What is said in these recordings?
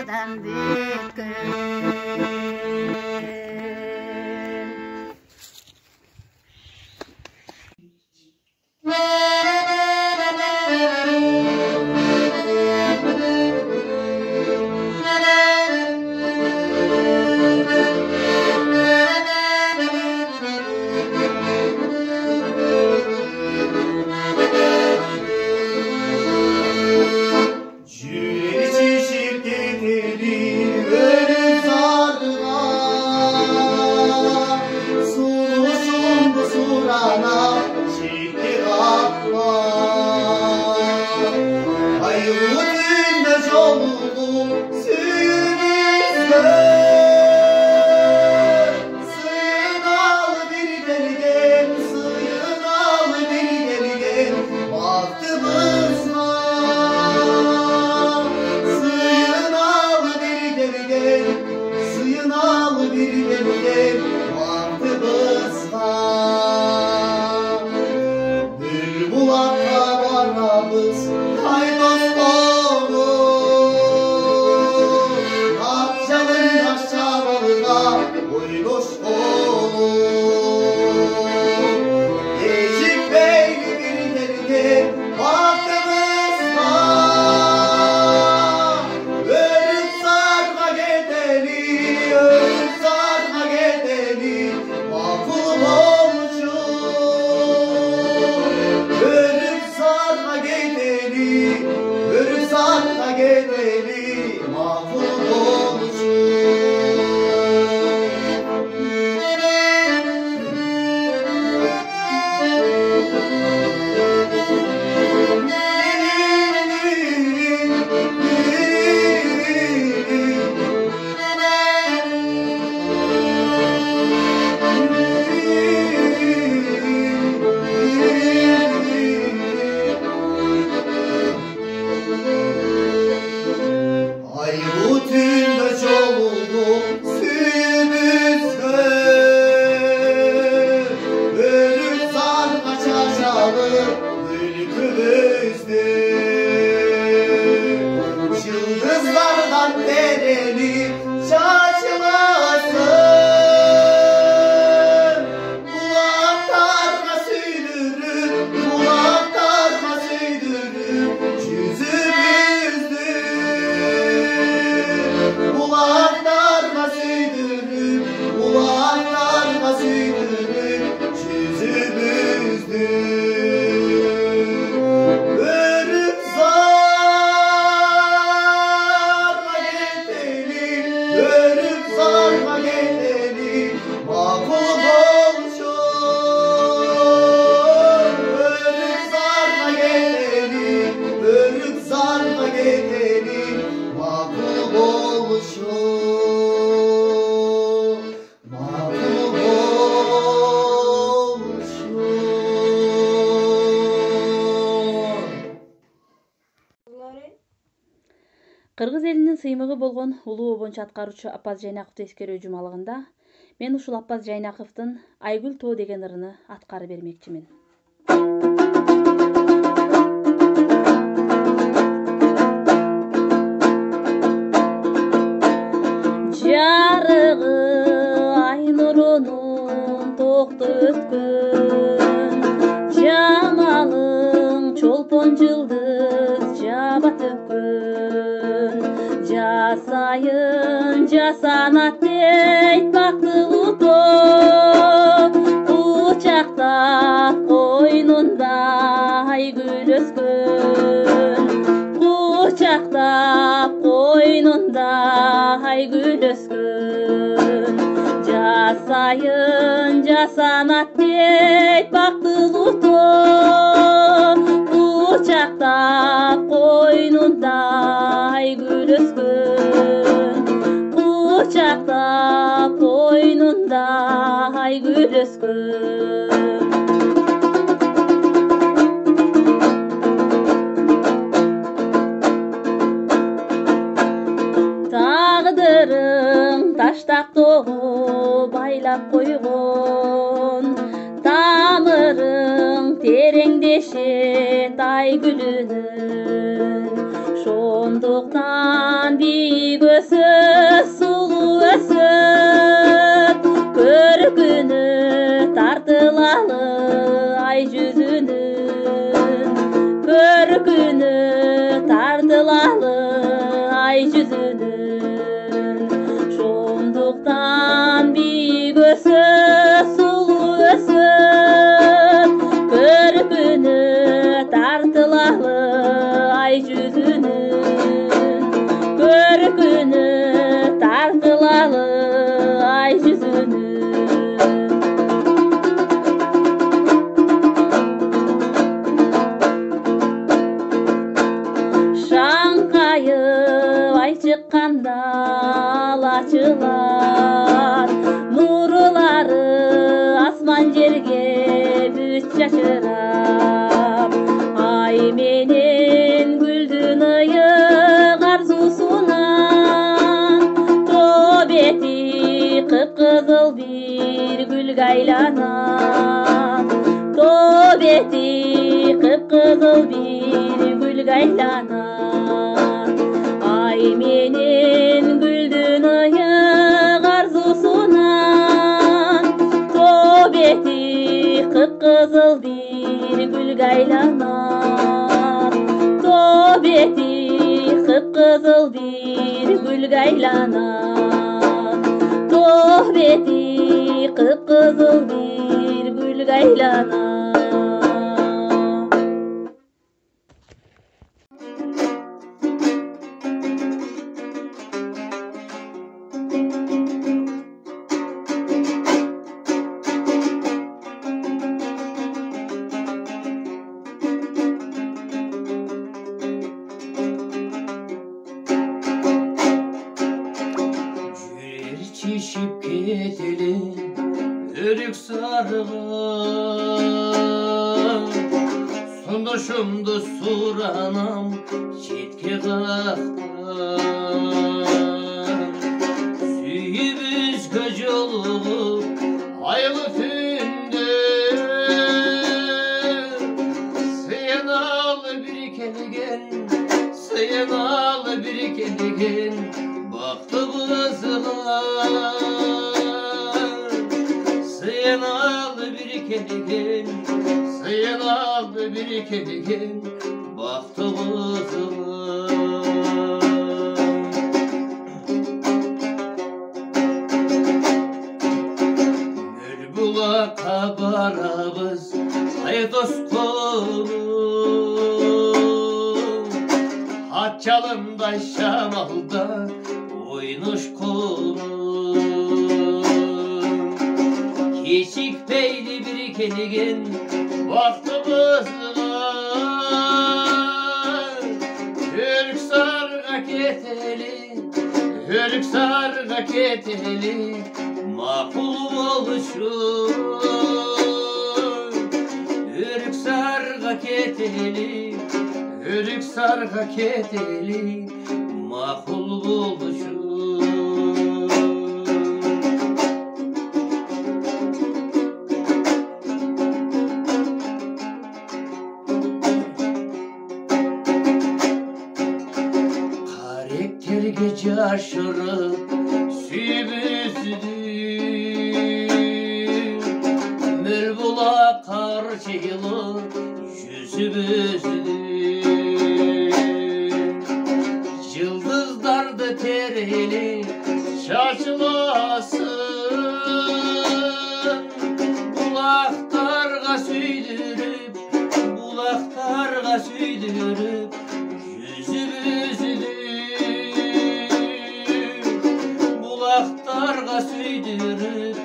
Kaydan bitken. Кыргыз элинин сыймыгы болгон улуу обончу аткаруучу Апаз Жайнаковду эскерүү жумалыгында мен ушул Апаз Жайнаковдун Айгүл тоо деген ырыны аткарып бермекчимин. Жарыгы ай нурунун токту өткөн, жамалың чолпон жылдыз жаба төккөн, жасайын жасанат дейт бактылуу тоо, кучактап койнунда айгүл өскөн, кучактап койнунда айгүл өскөн, жасайын жасанат дейт бактылуу тоо, кучактап койнунда айгүл өскөн, кучактап койнунда айгүл өскөн. Тагдырың таштактоо байлап койгон, тамырың тереңдешет айгүлүнүн, шондуктан бийик көркүнө тартылалы ай жүзүнө. Шаңқайып ай чыкканда алачылар, нурлары асман жерге бүт чачырап. Ай менен гүлдүн ыйык арзусунан, тоо бети кыпкызыл бир гүлгө айланат. Тоо бети кыпкызыл бир гүлгө айланат. Ай менен гүлдүн ыйык арзусунан, тоо бети кыпкызыл бир гүлгө айланат. Тоо бети кыпкызыл бир гүлгө айланат. Тоо бети кыпкызыл бир гүлгө айланат. Çeşip keteli örük sarıgan, Sondoşumdu suranam çetke kaktan. Süyüp üzgöc olup aylı tünde, Sıyanalı bir kelgen, sıyanalı bir kelgen, baktı bızığa. Sıyanalı bir kelgen, sıyanalı bir kelgen, baktı bızığa. Mülbulaka barabız aydos kolum, Hatçalımda şamalda oynuş kolum. Keşik beyli bir kelgen baktımızga, Hörük sarga keteli, hörük sarga keteli, makul oluşur. Hörük sarga keteli, hörük sarga keteli, makul oluşur. Karakterge caşırıp sübüzdüm, Mülbula karşıylı yüzümüzdüm. Yıldızlarda tereli şaşılasın, Bulaktarga süydürüp, bulaktarga süydürüp yüzümüzdüm. Bulaktarga süydürüp,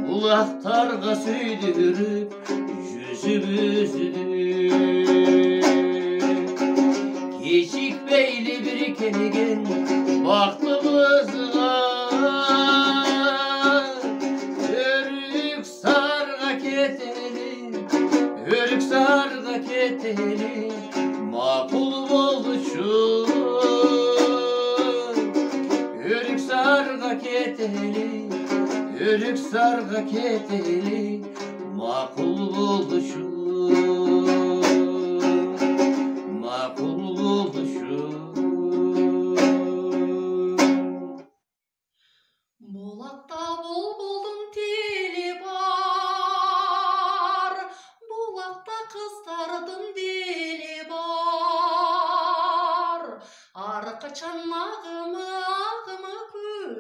bulaktarga süydürüp yüzümüzdüm. Keşik beyli bir kelgen baktımızga, Hörük sarga keteli, hörük sarga keteli, makul oluşur. Hörük sarga keteli, hörük sarga keteli, makul oluşur. Makul oluşur. Bulakta bulbulun teli var, bulakta kızlardın dili var. Arkaçan ağımı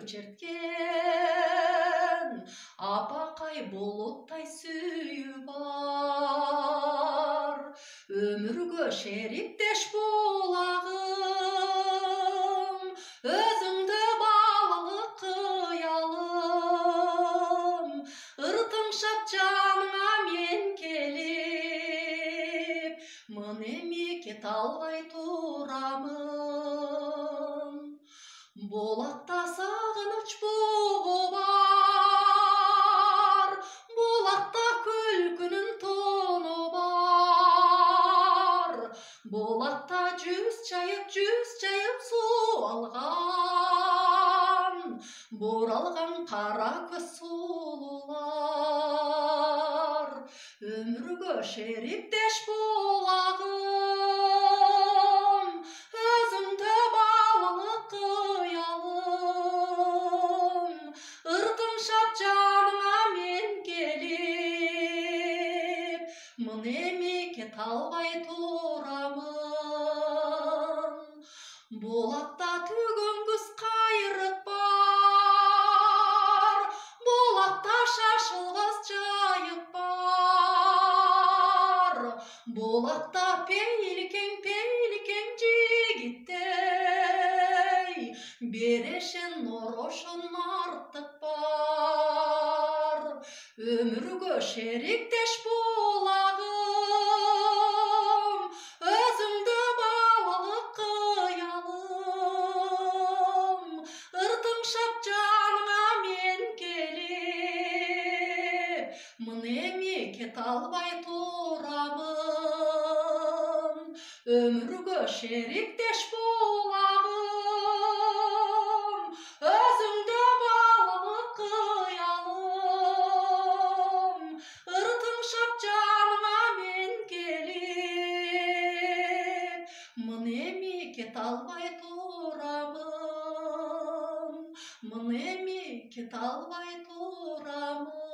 köçertken, apakay bulutтай süyü var. Ömürgö şeripdeş bulağım, Болақта сағыныш бұғы бар, болақта күлкінің тоны бар, болақта жүз жайып су алған, боралған қара көз сұлулар, өмірге шериктеш болағым, өзіңді балалық қиялым, ырқым шап жаныңа мен келіп, мынеме кет албай турамын. Болақта түгінгіз қайрық бар, болақта шашылғыз жайық бар, болақта пейлікең жігіттей, берешен орошын артық бар, өмірге шериктеш болағым, өзіңді балалық қиялым, ыртың шап жаныңа мен келіп, мынеме кет албай турамын, өмірге шериктеш болағым, өзіңді балалық қиялым, ыртың шап жаныңа мен келіп, мынеме кет албай турамын, мынеме кет албай турамын.